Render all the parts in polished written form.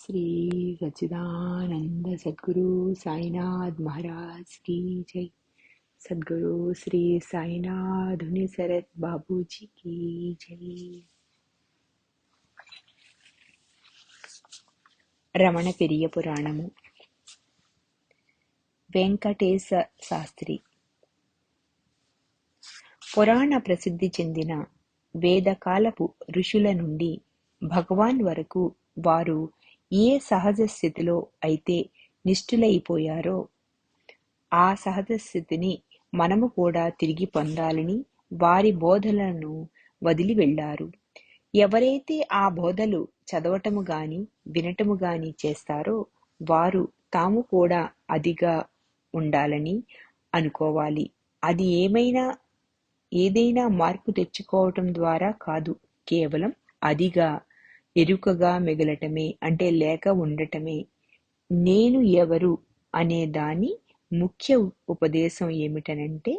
श्री सच्चिदानंद सद्गुरु साईनाथ महाराज की जय। सद्गुरु श्री साईनाथ शरद बाबू जी की जय। రమణ పెరియ పురాణము వెంకటేశ శాస్త్రి. పురాణ ప్రసిద్ధి చెందిన వేదకాలపు ఋషుల నుండి భగవాన్ వరకు వారు ఏ సహజ స్థితిలో అయితే నిష్ఠులైపోయారో ఆ సహజ స్థితిని మనము కూడా తిరిగి పొందాలని వారి బోధలను వదిలి వెళ్లారు. ఎవరైతే ఆ బోధలు చదవటము గాని వినటము గాని చేస్తారో వారు తాము కూడా అదిగా ఉండాలని అనుకోవాలి. అది ఏదైనా మార్పు తెచ్చుకోవటం ద్వారా కాదు, కేవలం అదిగా ఎరుకగా మిగలటమే, అంటే లేక ఉండటమే. నేను ఎవరు అనే దాని ముఖ్య ఉపదేశం ఏమిటనంటే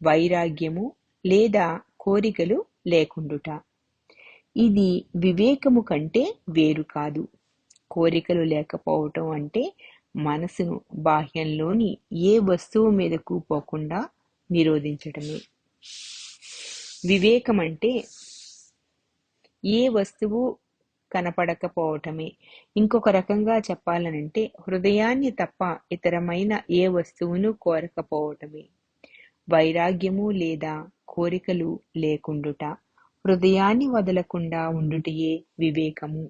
వైరాగ్యము లేదా కోరికలు లేకుండుట. ఇది వివేకము కంటే వేరు కాదు. కోరికలు లేకపోవటం అంటే మనసును బాహ్యంలోని ఏ వస్తువు మీదకు పోకుండా నిరోధించటమే. వివేకం అంటే ఏ వస్తువు కనపడకపోవటమే. ఇంకొక రకంగా చెప్పాలనంటే హృదయాన్ని తప్ప ఇతరమైన ఏ వస్తువును కోరకపోవటమే. వైరాగ్యము లేదా కోరికలు లేకుండుట, హృదయాన్ని వదలకుండా ఉండుటయే వివేకము,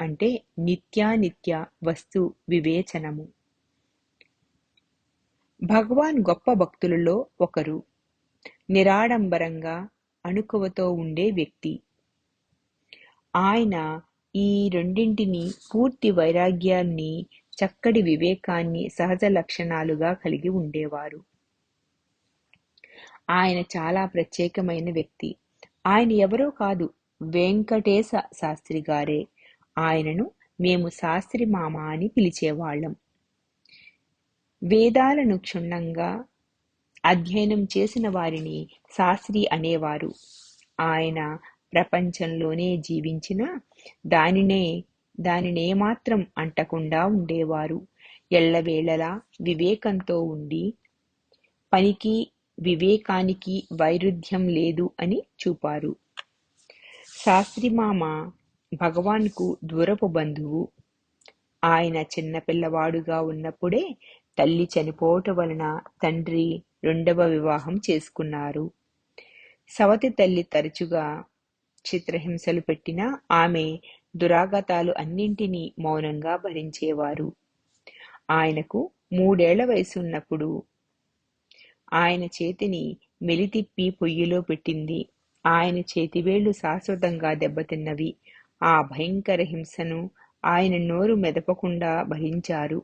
అంటే నిత్యానిత్య వస్తు వివేచనము. భగవాన్ గొప్ప భక్తులలో ఒకరు. నిరాడంబరంగా అణుకువతో ఉండే వ్యక్తి. ఆయన ఈ రెండింటిని, పూర్తి వైరాగ్యాన్ని, చక్కటి వివేకాన్ని సహజ లక్షణాలుగా కలిగి ఉండేవారు. ఆయన చాలా ప్రత్యేకమైన వ్యక్తి. ఆయన ఎవరో కాదు, వెంకటేశ శాస్త్రి గారే. ఆయనను మేము శాస్త్రి మామ అని పిలిచేవాళ్ళం. వేదాలను క్షుణ్ణంగా అధ్యయనం చేసిన వారిని శాస్త్రి అనేవారు. ఆయన ప్రపంచంలోనే జీవించిన దానినేమాత్రం అంటకుండా ఉండేవారు. ఎల్లవేళలా వివేకంతో ఉండి పనికి వివేకానికి వైరుధ్యం లేదు అని చూపారు. శాస్త్రిమామ భగవాన్కు దూరపు బంధువు. ఆయన చిన్నపిల్లవాడుగా ఉన్నప్పుడే తల్లి చనిపోవటం వలన తండ్రి రెండవ వివాహం చేసుకున్నారు. సవతి తల్లి తరచుగా చిత్రహింసలు పెట్టినా ఆమె దురాగతాలు అన్నింటినీ మౌనంగా భరించేవారు. ఆయనకు 3 ఏళ్ల వయసు ఉన్నప్పుడు ఆయన చేతిని మెలితిప్పి పొయ్యిలో పెట్టింది. ఆయన చేతివేళ్లు శాశ్వతంగా దెబ్బతిన్నవి. ఆ భయంకర హింసను ఆయన నోరు మెదపకుండా భరించారు.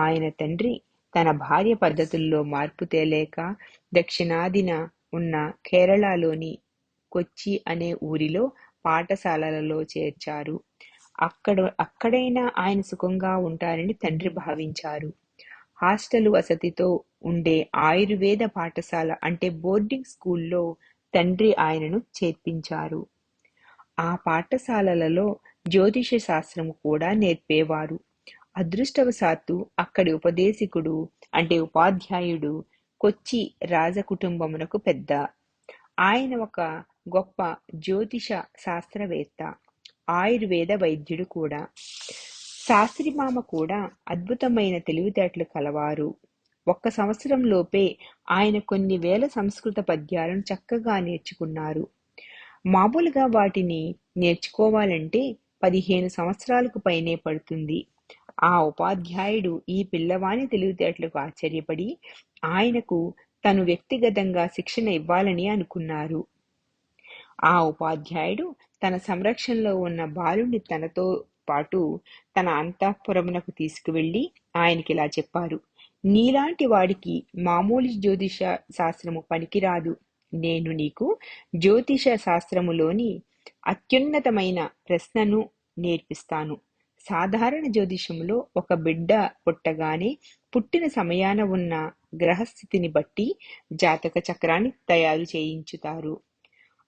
ఆయన తండ్రి తన భార్య పద్ధతుల్లో మార్పు తేలేక దక్షిణాదిన ఉన్న కేరళలోని కొచ్చి అనే ఊరిలో పాఠశాలలలో చేర్చారు. అక్కడైనా ఆయన సుఖంగా ఉంటారని తండ్రి భావించారు. హాస్టల్ వసతితో ఉండే ఆయుర్వేద పాఠశాల, అంటే బోర్డింగ్ స్కూల్లో తండ్రి ఆయనను చేర్పించారు. ఆ పాఠశాలలలో జ్యోతిష శాస్త్రము కూడా నేర్పేవారు. అదృష్టవశాత్తు అక్కడి ఉపదేశకుడు, అంటే ఉపాధ్యాయుడు, కొచ్చి రాజకుటుంబమునకు పెద్ద. ఆయన ఒక గొప్ప జ్యోతిష శాస్త్రవేత్త, ఆయుర్వేద వైద్యుడు కూడా. శాస్త్రిమామ కూడా అద్భుతమైన తెలివితేటలు కలవారు. 1 సంవత్సరం లోపే ఆయన కొన్ని వేల సంస్కృత పద్యాలను చక్కగా నేర్చుకున్నారు. మామూలుగా వాటిని నేర్చుకోవాలంటే 15 సంవత్సరాలకు పైనే పడుతుంది. ఆ ఉపాధ్యాయుడు ఈ పిల్లవాని తెలివితేటలకు ఆశ్చర్యపడి ఆయనకు తను వ్యక్తిగతంగా శిక్షణ ఇవ్వాలని అనుకున్నారు. ఆ ఉపాధ్యాయుడు తన సంరక్షణలో ఉన్న బాలుని తనతో పాటు తన అంతఃపురమునకు తీసుకువెళ్లి ఆయనకిలా చెప్పారు: నీలాంటి వాడికి మామూలు జ్యోతిష శాస్త్రము పనికిరాదు. నేను నీకు జ్యోతిష శాస్త్రములోని అత్యున్నతమైన ప్రశ్నను నేర్పిస్తాను. సాధారణ జ్యోతిషములో ఒక బిడ్డ పుట్టగానే పుట్టిన సమయాన ఉన్న గ్రహస్థితిని బట్టి జాతక చక్రాన్ని తయారు చేయించుతారు.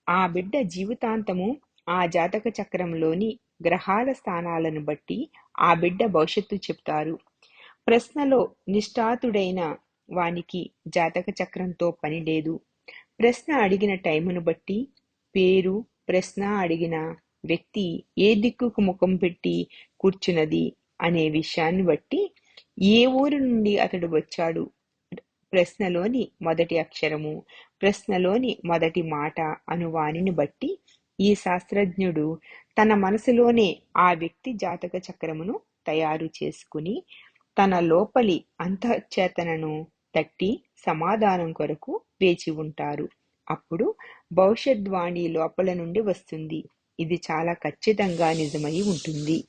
ఆ బిడ్డ జీవితాంతము ఆ జాతక చక్రంలోని గ్రహాల స్థానాలను బట్టి ఆ బిడ్డ భవిష్యత్తు చెప్తారు. ప్రశ్నలో నిష్ఠాతుడైన వానికి జాతక చక్రంతో పని లేదు. ప్రశ్న అడిగిన టైమును బట్టి పేరు, ప్రశ్న అడిగిన వ్యక్తి ఏ దిక్కుకు ముఖం పెట్టి కూర్చున్నది అనే విషయాన్ని బట్టి, ఏ ఊరు నుండి అతడు వచ్చాడు, ప్రశ్నలోని మొదటి అక్షరము, ప్రశ్నలోని మొదటి మాట అను వానిని బట్టి ఈ శాస్త్రజ్ఞుడు తన మనసులోనే ఆ వ్యక్తి జాతక చక్రమును తయారు చేసుకుని తన లోపలి అంతఃచేతనను తట్టి సమాధానం కొరకు వేచి ఉంటారు. అప్పుడు భవిష్యద్వాణి లోపల నుండి వస్తుంది. ఇది చాలా ఖచ్చితంగా నిజమై ఉంటుంది.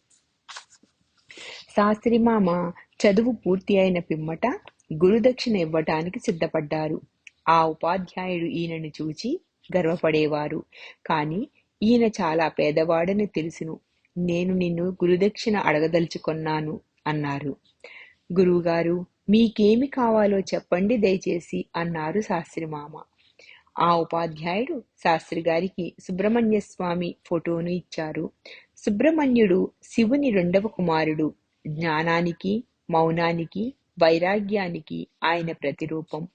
శాస్త్రిమామ చదువు పూర్తి అయిన పిమ్మట గురుదక్షిణ ఇవ్వటానికి సిద్ధపడ్డారు. ఆ ఉపాధ్యాయుడు ఈయనను చూచి గర్వపడేవారు. కాని ఈయన చాలా పేదవాడని తెలుసును. నేను నిన్ను గురుదక్షిణ అడగదలుచుకొన్నాను అన్నారు. గురువుగారు, మీకేమి కావాలో చెప్పండి దయచేసి అన్నారు శాస్త్రిమామ. ఆ ఉపాధ్యాయుడు శాస్త్రి గారికి సుబ్రహ్మణ్య స్వామి ఫోటోను ఇచ్చారు. సుబ్రహ్మణ్యుడు శివుని రెండవ కుమారుడు. జ్ఞానానికి, మౌనానికి, వైరాగ్యానికి ఆయన ప్రతిరూపం.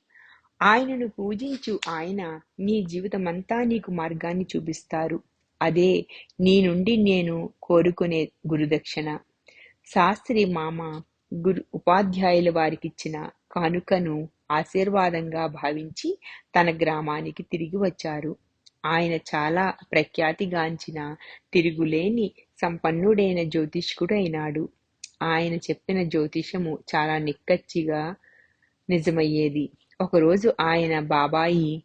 ఆయనను పూజించు ఆయన నీ జీవితమంతా నీకు మార్గాన్ని చూపిస్తారు. అదే నీ నుండి నేను కోరుకునే గురుదక్షిణ. శాస్త్రి మామ ఉపాధ్యాయుల వారికిచ్చిన కానుకను ఆశీర్వాదంగా భావించి తన గ్రామానికి తిరిగి వచ్చారు. ఆయన చాలా ప్రఖ్యాతిగాంచిన తిరుగులేని సంపన్నుడైన జ్యోతిష్కుడు అయినాడు. ఆయన చెప్పిన జ్యోతిషము చాలా నిక్కచ్చిగా నిజమయ్యేది. ఒకరోజు ఆయన బాబాయి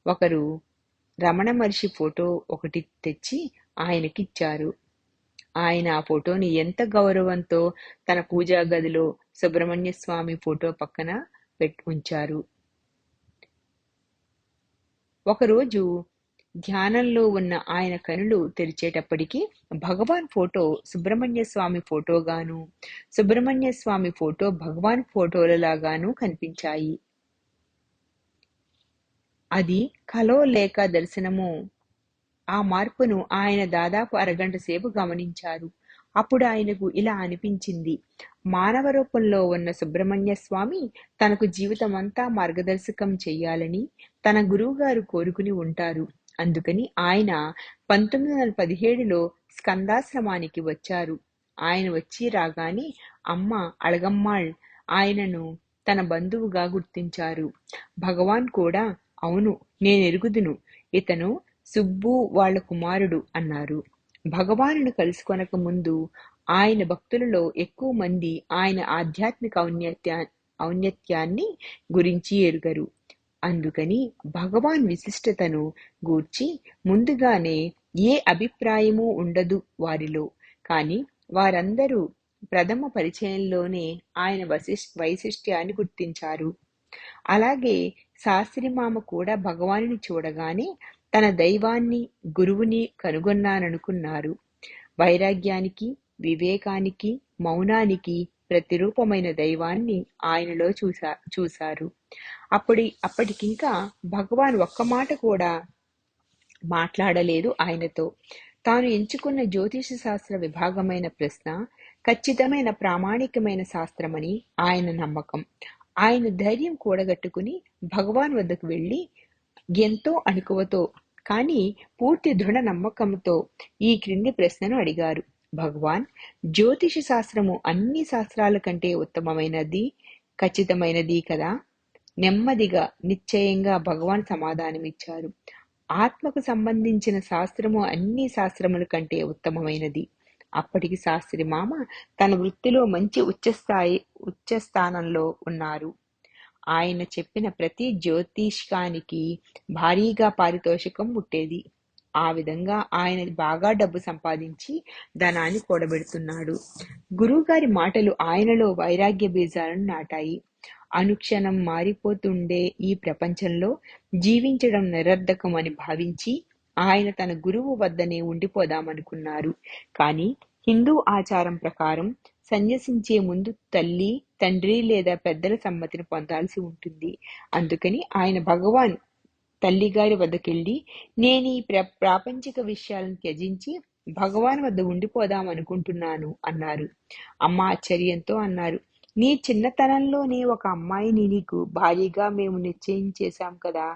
ఒకరు రమణ మహర్షి ఫోటో ఒకటి తెచ్చి ఆయనకిచ్చారు. ఆయన ఆ ఫోటోని ఎంత గౌరవంతో తన పూజా గదిలో సుబ్రహ్మణ్య స్వామి ఫోటో పక్కన ఉంచారు. ఒకరోజు ధ్యానంలో ఉన్న ఆయన కనులు తెరిచేటప్పటికి భగవాన్ ఫోటో సుబ్రహ్మణ్య స్వామి ఫోటోగాను, సుబ్రహ్మణ్య స్వామి ఫోటో భగవాన్ ఫోటోలలాగాను కనిపించాయి. అది కలో లేక దర్శనమో, ఆ మార్పును ఆయన దాదాపు అరగంట సేపు గమనించారు. అప్పుడు ఆయనకు ఇలా అనిపించింది, మానవ రూపంలో ఉన్న సుబ్రహ్మణ్య స్వామి తనకు జీవితమంతా మార్గదర్శకం చెయ్యాలని తన గురువుగారు కోరుకుని ఉంటారు. అందుకని ఆయన 1917లో స్కందాశ్రమానికి వచ్చారు. ఆయన వచ్చి రాగానే అమ్మ అళగమ్మాళ్ ఆయనను తన బంధువుగా గుర్తించారు. భగవాన్ కూడా, అవును నేనెరుగుదును, ఇతను సుబ్బు వాళ్ళ కుమారుడు అన్నారు. భగవానును కలుసుకొనక ముందు ఆయన భక్తులలో ఎక్కువ మంది ఆయన ఆధ్యాత్మిక ఔన్నత్యాన్ని గురించి ఎరుగరు. అందుకని భగవాన్ విశిష్టతను గూర్చి ముందుగానే ఏ అభిప్రాయము ఉండదు వారిలో. కాని వారందరూ ప్రథమ పరిచయంలోనే ఆయన వైశిష్ట్యాన్ని గుర్తించారు. అలాగే శాస్త్రిమామ కూడా భగవానుని చూడగానే తన దైవాన్ని, గురువుని కనుగొన్నాననుకున్నారు. వైరాగ్యానికి, వివేకానికి, మౌనానికి ప్రతిరూపమైన దైవాన్ని ఆయనలో చూశారు. అప్పటికింకా భగవాన్ ఒక్క మాట కూడా మాట్లాడలేదు ఆయనతో. తాను ఎంచుకున్న జ్యోతిష శాస్త్ర విభాగమైన ప్రశ్న ఖచ్చితమైన ప్రామాణికమైన శాస్త్రమని ఆయన నమ్మకం. ఆయన ధైర్యం కూడగట్టుకుని భగవాన్ వద్దకు వెళ్ళి ఎంతో అణుకువతో కానీ పూర్తి దృఢ నమ్మకంతో ఈ క్రింది ప్రశ్నను అడిగారు. భగవాన్, జ్యోతిష శాస్త్రము అన్ని శాస్త్రాల కంటే ఉత్తమమైనది, ఖచ్చితమైనది కదా? నెమ్మదిగా నిశ్చయంగా భగవాన్ సమాధానమిచ్చారు. ఆత్మకు సంబంధించిన శాస్త్రము అన్ని శాస్త్రముల కంటే ఉత్తమమైనది. అప్పటికి శాస్త్రి మామ తన వృత్తిలో మంచి ఉచ్చస్థానంలో ఉన్నారు. ఆయన చెప్పిన ప్రతి జ్యోతిష్కానికి భారీగా పారితోషికం ముట్టేది. ఆ విధంగా ఆయన బాగా డబ్బు సంపాదించి ధనాన్ని కూడబెడుతున్నాడు. గురువుగారి మాటలు ఆయనలో వైరాగ్య బీజాలను నాటాయి. అనుక్షణం మారిపోతుండే ఈ ప్రపంచంలో జీవించడం నిరర్ధకం అని భావించి ఆయన తన గురువు వద్దనే ఉండిపోదామనుకున్నారు. కానీ హిందూ ఆచారం ప్రకారం సన్యసించే ముందు తల్లి, తండ్రి లేదా పెద్దల సమ్మతిని పొందాల్సి ఉంటుంది. అందుకని ఆయన భగవాన్ తల్లిగారి వద్దకెళ్ళి, నేను ఈ ప్రాపంచిక విషయాలను త్యజించి భగవాన్ వద్ద ఉండిపోదాం అనుకుంటున్నాను అన్నారు. అమ్మ ఆశ్చర్యంతో అన్నారు, నీ చిన్నతనంలోనే ఒక అమ్మాయిని నీకు భార్యగా మేము నిశ్చయించేశాం కదా,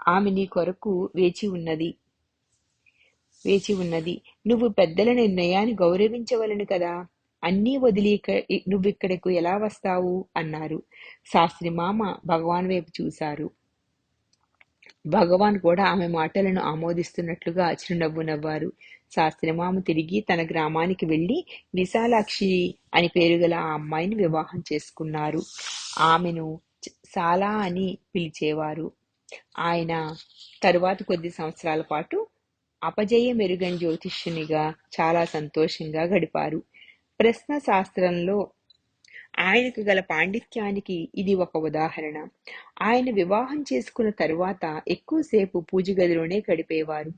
ఆమె నీ కొరకు వేచి ఉన్నది. నువ్వు పెద్దల నిర్ణయాన్ని గౌరవించవలను కదా, అన్నీ వదిలి నువ్విక్కడకు ఎలా వస్తావు అన్నారు. శాస్త్రి మామ భగవాన్ వైపు చూశారు. భగవాన్ కూడా ఆమె మాటలను ఆమోదిస్తున్నట్లుగా చిరునవ్వు నవ్వారు. శాస్త్రిమామ తిరిగి తన గ్రామానికి వెళ్లి విశాలాక్షి అని పేరుగల ఆ అమ్మాయిని వివాహం చేసుకున్నారు. ఆమెను సాలా అని పిలిచేవారు. ఆయన తరువాత కొద్ది సంవత్సరాల పాటు అపజయ మెరుగని జ్యోతిష్యునిగా చాలా సంతోషంగా గడిపారు. ప్రశ్న శాస్త్రంలో ఆయనకు గల పాండిత్యానికి ఇది ఒక ఉదాహరణ. ఆయన వివాహం చేసుకున్న తరువాత ఎక్కువసేపు పూజ గదిలోనే గడిపేవారు.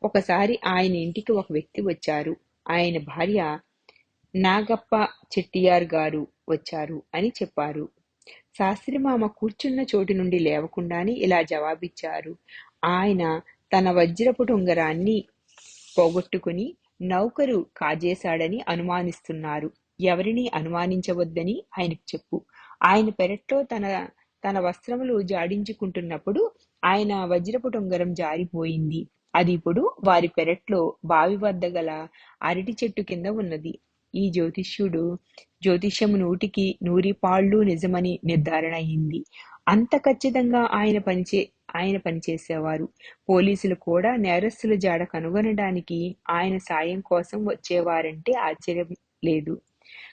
ఒకసారి ఆయన ఇంటికి ఒక వ్యక్తి వచ్చారు. ఆయన భార్య నాగప్ప చెట్టియార్ గారు వచ్చారు అని చెప్పారు. శాస్త్రిమామ కూర్చున్న చోటు నుండి లేవకుండానే ఇలా జవాబిచ్చారు. ఆయన తన వజ్రపు ఉంగరాన్ని పోగొట్టుకుని నౌకరు కాజేశాడని అనుమానిస్తున్నారు. ఎవరినీ అనుమానించవద్దని ఆయనకు చెప్పు. ఆయన పెరట్లో తన వస్త్రములు జాడించుకుంటున్నప్పుడు ఆయన వజ్రపు ఉంగరం జారిపోయింది. అది ఇప్పుడు వారి పెరట్లో బావి వద్ద గల అరటి చెట్టు కింద ఉన్నది. ఈ జ్యోతిష్యము నూటికి 100 పాళ్ళు నిజమని నిర్ధారణ అయింది. అంత ఖచ్చితంగా ఆయన పనిచేసేవారు. పోలీసులు కూడా నేరస్తుల జాడ కనుగొనడానికి ఆయన సాయం కోసం వచ్చేవారంటే ఆశ్చర్యం లేదు.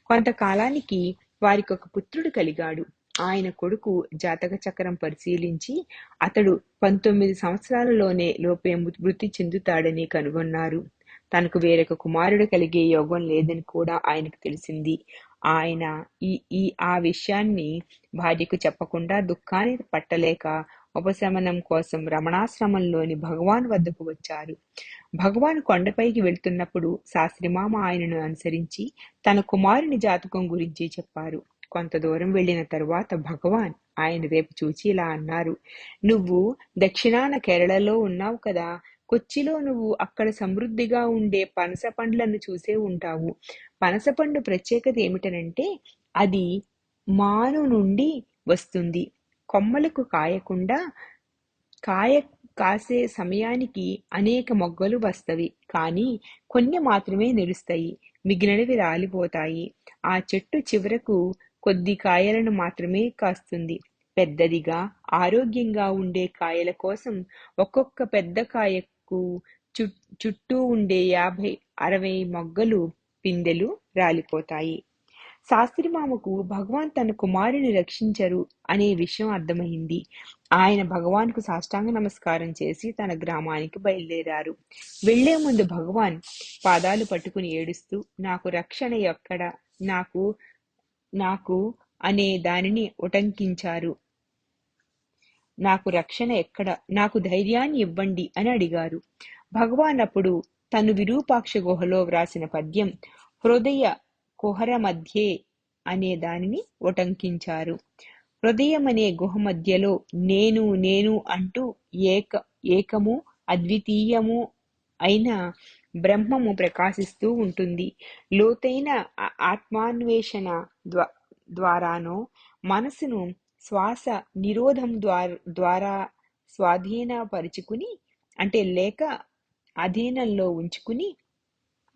కొంతకాలానికి వారికి ఒక పుత్రుడు కలిగాడు. ఆయన కొడుకు జాతక చక్రం పరిశీలించి అతడు 19 సంవత్సరాలలోపే మృతి చెందుతాడని కనుగొన్నారు. తనకు వేరొక కుమారుడు కలిగే యోగం లేదని కూడా ఆయనకు తెలిసింది. ఆయన ఆ విషయాన్ని భార్యకు చెప్పకుండా దుఃఖాన్ని పట్టలేక ఉపశమనం కోసం రమణాశ్రమంలోని భగవాన్ వద్దకు వచ్చారు. భగవాన్ కొండపైకి వెళ్తున్నప్పుడు శాస్త్రిమామ ఆయనను అనుసరించి తన కుమారుని జాతకం గురించి చెప్పారు. కొంత దూరం వెళ్లిన తరువాత భగవాన్ ఆయన వైపు చూచి ఇలా అన్నారు, నువ్వు దక్షిణాన కేరళలో ఉన్నావు కదా, కొచ్చిలో నువ్వు అక్కడ సమృద్ధిగా ఉండే పనస పండ్లను చూసే ఉంటావు. పనసపండు ప్రత్యేకత ఏమిటనంటే అది మాను నుండి వస్తుంది. కొమ్మలకు కాయ కాసే సమయానికి అనేక మొగ్గలు వస్తవి, కానీ కొన్ని మాత్రమే నిలుస్తాయి, మిగిలినవి రాలిపోతాయి. ఆ చెట్టు చివరకు కొద్ది కాయలను మాత్రమే కాస్తుంది. పెద్దదిగా ఆరోగ్యంగా ఉండే కాయల కోసం ఒక్కొక్క పెద్ద కాయకు చుట్టూ ఉండే 50-60 మొగ్గలు పిందెలు రాలిపోతాయి. శాస్త్రిమామకు భగవాన్ తన కుమారుని రక్షించరు అనే విషయం అర్థమైంది. ఆయన భగవాన్కు సాష్టాంగ నమస్కారం చేసి తన గ్రామానికి బయలుదేరారు. వెళ్లే ముందు భగవాన్ పాదాలు పట్టుకుని ఏడుస్తూ, నాకు రక్షణ ఎక్కడ, నాకు అనే దానిని ఉటంకించారు. నాకు రక్షణ ఎక్కడ, నాకు ధైర్యాన్ని ఇవ్వండి అని అడిగారు. భగవాన్ అప్పుడు తను విరూపాక్ష గుహలో వ్రాసిన పద్యం హృదయ కుహర మధ్యే అనే దానిని ఉటంకించారు. హృదయం అనే గుహ మధ్యలో నేను అంటూ ఏకము అద్వితీయము అయిన బ్రహ్మము ప్రకాశిస్తూ ఉంటుంది. లోతైన ఆత్మాన్వేషణ ద్వారానో మనసును శ్వాస నిరోధం ద్వారా స్వాధీనపరుచుకుని లేక అధీనంలో ఉంచుకుని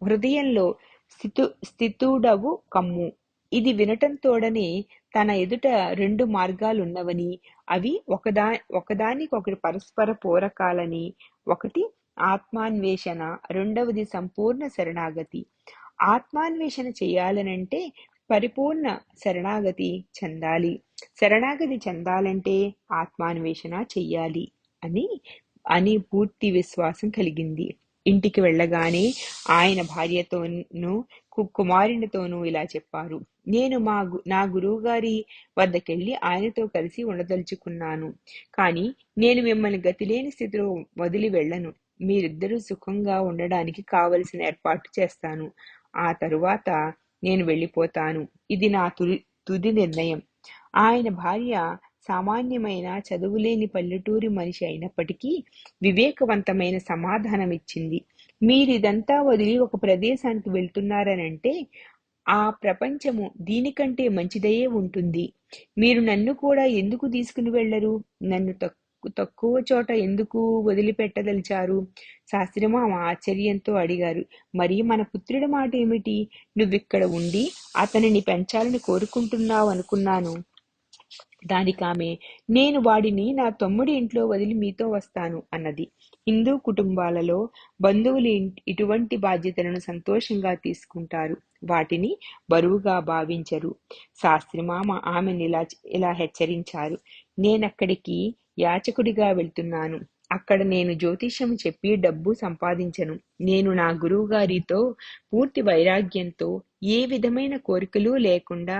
హృదయంలో స్థితుడవు కమ్ము. ఇది వినటంతోడనే తన ఎదుట 2 మార్గాలున్నవని, అవి ఒకదానికొకటి పరస్పర పూరకాలని. ఒకటి ఆత్మాన్వేషణ, రెండవది సంపూర్ణ శరణాగతి. ఆత్మాన్వేషణ చేయాలనంటే పరిపూర్ణ శరణాగతి చెందాలి. శరణాగతి చెందాలంటే ఆత్మాన్వేషణ చెయ్యాలి అని పూర్తి విశ్వాసం కలిగింది. ఇంటికి వెళ్ళగానే ఆయన భార్యతోనూ కుమారునితోనూ ఇలా చెప్పారు, నేను నా గురువు గారి వద్దకెళ్ళి ఆయనతో కలిసి ఉండదలుచుకున్నాను. కానీ నేను మిమ్మల్ని గతిలేని స్థితిలో వదిలి వెళ్ళను. మీరిద్దరూ సుఖంగా ఉండడానికి కావలసిన ఏర్పాటు చేస్తాను. ఆ తరువాత నేను వెళ్ళిపోతాను. ఇది నా తుది నిర్ణయం. ఆయన భార్య సామాన్యమైన చదువులేని పల్లెటూరి మనిషి అయినప్పటికీ వివేకవంతమైన సమాధానం ఇచ్చింది. మీరిదంతా వదిలి ఒక ప్రదేశానికి వెళ్తున్నారనంటే ఆ ప్రపంచము దీనికంటే మంచిదయే ఉంటుంది. మీరు నన్ను కూడా ఎందుకు తీసుకుని వెళ్ళరు? నన్ను తక్కువ చోట ఎందుకు వదిలిపెట్టదలిచారు? శాస్త్రిమామ ఆశ్చర్యంతో అడిగారు. మరి మన పుత్రుడి మాట ఏమిటి? నువ్విక్కడ ఉండి అతనిని పెంచాలని కోరుకుంటున్నావనుకున్నాను. దానికామె, నేను వాడిని నా తమ్ముడి ఇంట్లో వదిలి మీతో వస్తాను అన్నది. హిందూ కుటుంబాలలో బంధువులు ఇటువంటి బాధ్యతలను సంతోషంగా తీసుకుంటారు. వాటిని బరువుగా భావించరు. శాస్త్రిమామ ఆమెను ఇలా హెచ్చరించారు. నేనక్కడికి యాచకుడిగా వెళ్తున్నాను. అక్కడ నేను జ్యోతిష్యం చెప్పి డబ్బు సంపాదించను. నేను నా గురువు గారితో పూర్తి వైరాగ్యంతో ఏ విధమైన కోరికలు లేకుండా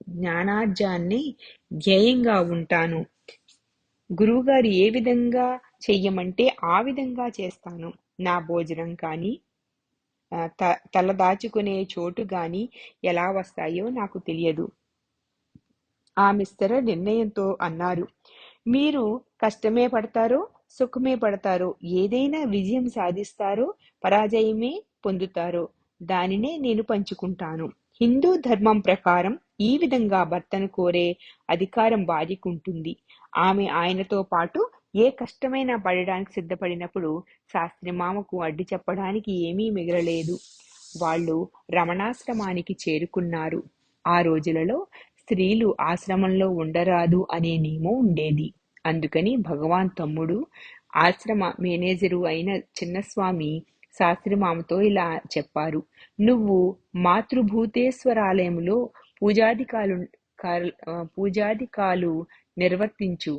జ్ఞానార్జాన్ని ధ్యేయంగా ఉంటాను. గురువుగారు ఏ విధంగా చెయ్యమంటే ఆ విధంగా చేస్తాను. నా భోజనం కానీ తలదాచుకునే చోటు గాని ఎలా వస్తాయో నాకు తెలియదు. ఆమె స్థిర నిర్ణయంతో అన్నారు. మీరు కష్టమే పడతారో సుఖమే పడతారో, ఏదైనా విజయం సాధిస్తారో పరాజయమే పొందుతారో దానినే నేను పంచుకుంటాను. హిందూ ధర్మం ప్రకారం ఈ విధంగా భర్తను కోరే అధికారం భార్యకుంటుంది. ఆమె ఆయనతో పాటు ఏ కష్టమైనా పడడానికి సిద్ధపడినప్పుడు శాస్త్రి మామకు అడ్డు చెప్పడానికి ఏమీ మిగలలేదు. వాళ్ళు రమణాశ్రమానికి చేరుకున్నారు. ఆ రోజులలో స్త్రీలు ఆశ్రమంలో ఉండరాదు అనే నియమం ఉండేది. అందుకని భగవాన్ తమ్ముడు ఆశ్రమ మేనేజరు అయిన చిన్నస్వామి శాస్త్రిమామతో ఇలా చెప్పారు. నువ్వు మాతృభూతేశ్వరాలయంలో పూజాధికాలు నిర్వర్తించు.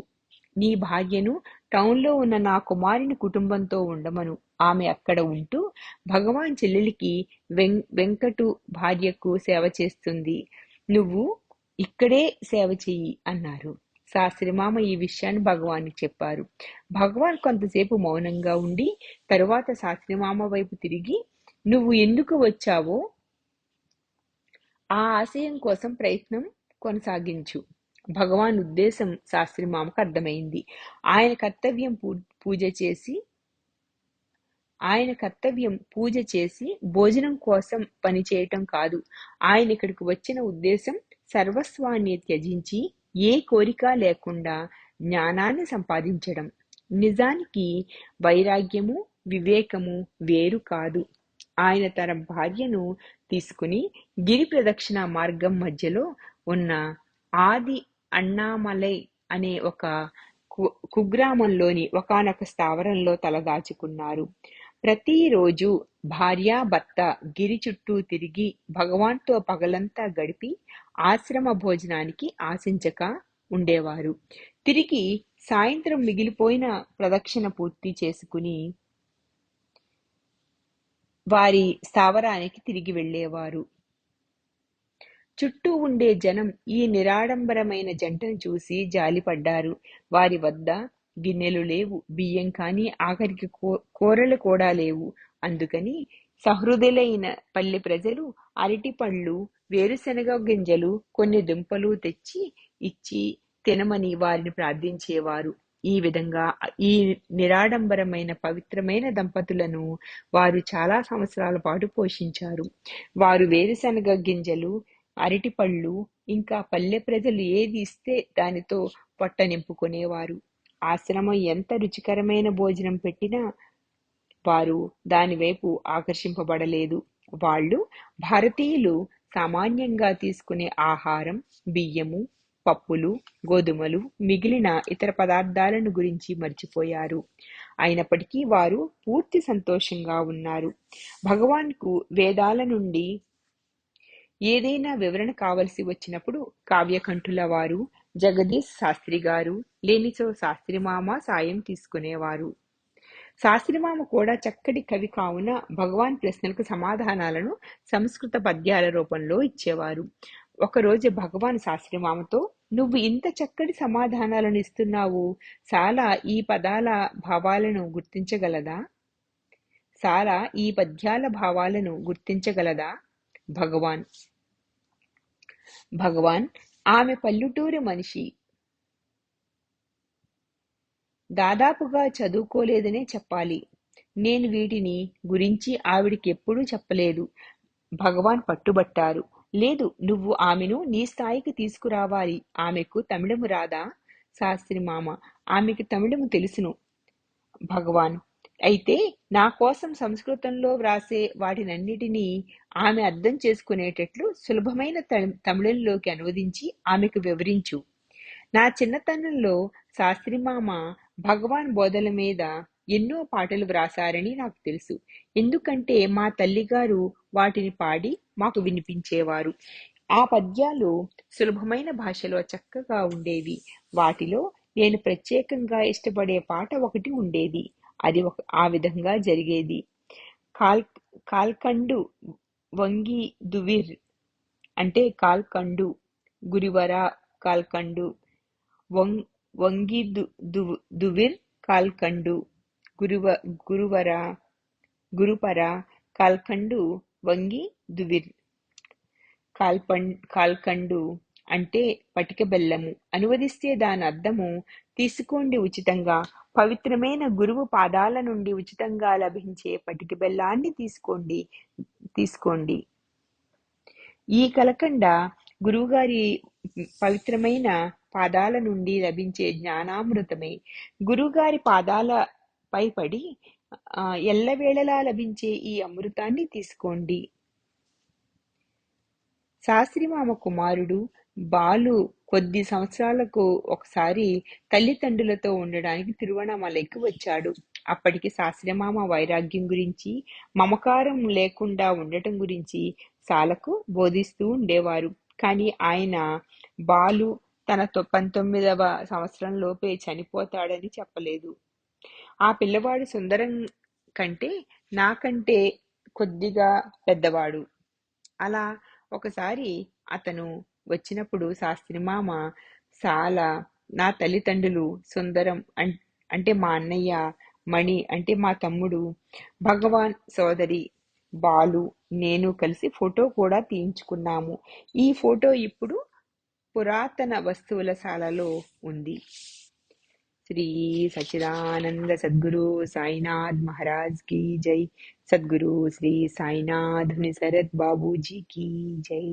నీ భార్యను టౌన్లో ఉన్న నా కుమారుని కుటుంబంతో ఉండమను. ఆమె అక్కడ ఉంటూ భగవాన్ చెల్లెలికి వెంకటు భార్యకు సేవ చేస్తుంది. నువ్వు ఇక్కడే సేవ చెయ్యి అన్నారు. శాస్త్రిమామ ఈ విషయాన్ని భగవాన్కి చెప్పారు. భగవాన్ కొంతసేపు మౌనంగా ఉండి తరువాత శాస్త్రిమామ వైపు తిరిగి, నువ్వు ఎందుకు వచ్చావో ఆ ఆశయం కోసం ప్రయత్నం కొనసాగించు. భగవాన్ ఉద్దేశం శాస్త్రిమామకు అర్థమైంది. ఆయన కర్తవ్యం పూజ చేసి భోజనం కోసం పని చేయటం కాదు. ఆయన ఇక్కడికి వచ్చిన ఉద్దేశం సర్వస్వాన్ని త్యజించి ఏ కోరిక లేకుండా జ్ఞానాన్ని సంపాదించడం. నిజానికి వైరాగ్యము వివేకము వేరు కాదు. ఆయన తన భార్యను తీసుకుని గిరి ప్రదక్షిణ మార్గం మధ్యలో ఉన్న ఆది అన్నామలై అనే ఒక కుగ్రామంలోని ఒకానొక స్థావరంలో తలదాచుకున్నారు. ప్రతిరోజు భార్యాభర్త గిరి చుట్టూ తిరిగి భగవాన్తో పగలంతా గడిపి ఆశ్రమ భోజనానికి ఆశించక ఉండేవారు. తిరిగి సాయంత్రం మిగిలిపోయిన ప్రదక్షిణ పూర్తి చేసుకుని వారి స్థావరానికి తిరిగి వెళ్ళేవారు. చుట్టూ ఉండే జనం ఈ నిరాడంబరమైన జంటను చూసి జాలిపడ్డారు. వారి వద్ద గిన్నెలు లేవు, బియ్యం కానీ ఆఖరికి కూరలు కూడా లేవు. అందుకని సహృదయులైన పల్లె ప్రజలు అరటి పళ్ళు, వేరుశనగ గింజలు, కొన్ని దుంపలు తెచ్చి ఇచ్చి తినమని వారిని ప్రార్థించేవారు. ఈ విధంగా ఈ నిరాడంబరమైన పవిత్రమైన దంపతులను వారు చాలా సంవత్సరాల పాటు పోషించారు. వారు వేరుశనగ గింజలు, అరటిపళ్ళు ఇంకా పల్లె ప్రజలు ఏది ఇస్తే దానితో పొట్ట నింపుకునేవారు. ఆశ్రమం ఎంత రుచికరమైన భోజనం పెట్టినా వారు దానివైపు ఆకర్షింపబడలేదు. వాళ్ళు భారతీయులు సామాన్యంగా తీసుకునే ఆహారం, బియ్యము, పప్పులు, గోధుమలు, మిగిలిన ఇతర పదార్థాలను గురించి మర్చిపోయారు. అయినప్పటికీ వారు పూర్తి సంతోషంగా ఉన్నారు. భగవాన్కు వేదాల నుండి ఏదైనా వివరణ కావలసి వచ్చినప్పుడు కావ్యకంఠుల వారు, జగదీశ్ శాస్త్రి గారు, లేనిచో శాస్త్రిమామ సాయం తీసుకునేవారు. శాస్త్రిమామ కూడా చక్కటి కవి కావున భగవాన్ ప్రశ్నలకు సమాధానాలను సంస్కృత పద్యాల రూపంలో ఇచ్చేవారు. ఒకరోజు భగవాన్ శాస్త్రిమామతో, నువ్వు ఇంత చక్కటి సమాధానాలను ఇస్తున్నావు, చాలా ఈ పదాల భావాలను గుర్తించగలదా? సారా ఈ పద్యాల భావాలను గుర్తించగలదా? భగవాన్ ఆమె పల్లెటూరు మనిషి, దాదాపుగా చదువుకోలేదనే చెప్పాలి. నేను వీటిని గురించి ఆవిడికి ఎప్పుడూ చెప్పలేదు. భగవాన్ పట్టుబట్టారు. లేదు, నువ్వు ఆమెను నీ స్థాయికి తీసుకురావాలి. ఆమెకు తమిళము రాదా? శాస్త్రి మామ: ఆమెకు తమిళము తెలుసును భగవాన్. అయితే నా కోసం సంస్కృతంలో వ్రాసే వాటినన్నిటినీ ఆమె అర్థం చేసుకునేటట్లు సులభమైన తమిళంలోకి అనువదించి ఆమెకు వివరించు. నా చిన్నతనంలో శాస్త్రిమామ భగవాన్ బోధల మీద ఎన్నో పాటలు వ్రాసారని నాకు తెలుసు. ఎందుకంటే మా తల్లిగారు వాటిని పాడి మాకు వినిపించేవారు. ఆ పద్యాలు సులభమైన భాషలో చక్కగా ఉండేవి. వాటిలో నేను ప్రత్యేకంగా ఇష్టపడే పాట ఒకటి ఉండేది. అది ఆ విధంగా జరిగేది: కాల్ కాల్కండు వంగి దువిర్, అంటే కాల్కండు గురివర కాల్కండు వం- వంగి దువిర్ కాల్కండు గురువ గురువర గురుపర కాల్కండు వంగి దువిర్. కాల్కండు అంటే పటిక బెల్లము. అనువదిస్తే దాని అర్థము: తీసుకోండి ఉచితంగా, పవిత్రమైన గురువు పాదాల నుండి ఉచితంగా లభించే పటిక బెల్లాన్ని తీసుకోండి. ఈ కలకండ గురువుగారి పవిత్రమైన పాదాల నుండి లభించే జ్ఞానామృతమే. గురువుగారి పాదాలపై పడి ఎల్లవేళలా లభించే ఈ అమృతాన్ని తీసుకోండి. శాస్త్రిమామ కుమారుడు బాలు కొద్ది సంవత్సరాలకు ఒకసారి తల్లిదండ్రులతో ఉండడానికి తిరువణమలైకి వచ్చాడు. అప్పటికి శాస్త్రిమామ వైరాగ్యం గురించి, మమకారం లేకుండా ఉండటం గురించి సాలకు బోధిస్తూ ఉండేవారు. కానీ ఆయన బాలు తన 19వ సంవత్సరంలోపే చనిపోతాడని చెప్పలేదు. ఆ పిల్లవాడు సుందరం కంటే నాకంటే కొద్దిగా పెద్దవాడు. అలా ఒకసారి అతను వచ్చినప్పుడు శాస్త్రిమామ చాలా: నా తల్లిదండ్రులు సుందరం అంటే మా అన్నయ్య, మణి అంటే మా తమ్ముడు, భగవాన్ సోదరి బాలు, నేను కలిసి ఫోటో కూడా తీయించుకున్నాము. ఈ ఫోటో ఇప్పుడు పురాతన వస్తువుల శాలలో ఉంది. శ్రీ సచ్చిదానంద సద్గురు సాయినాథ్ महाराज की जय. सद्गुरु श्री साईनाथ मुनि शरद बाबू जी की जय.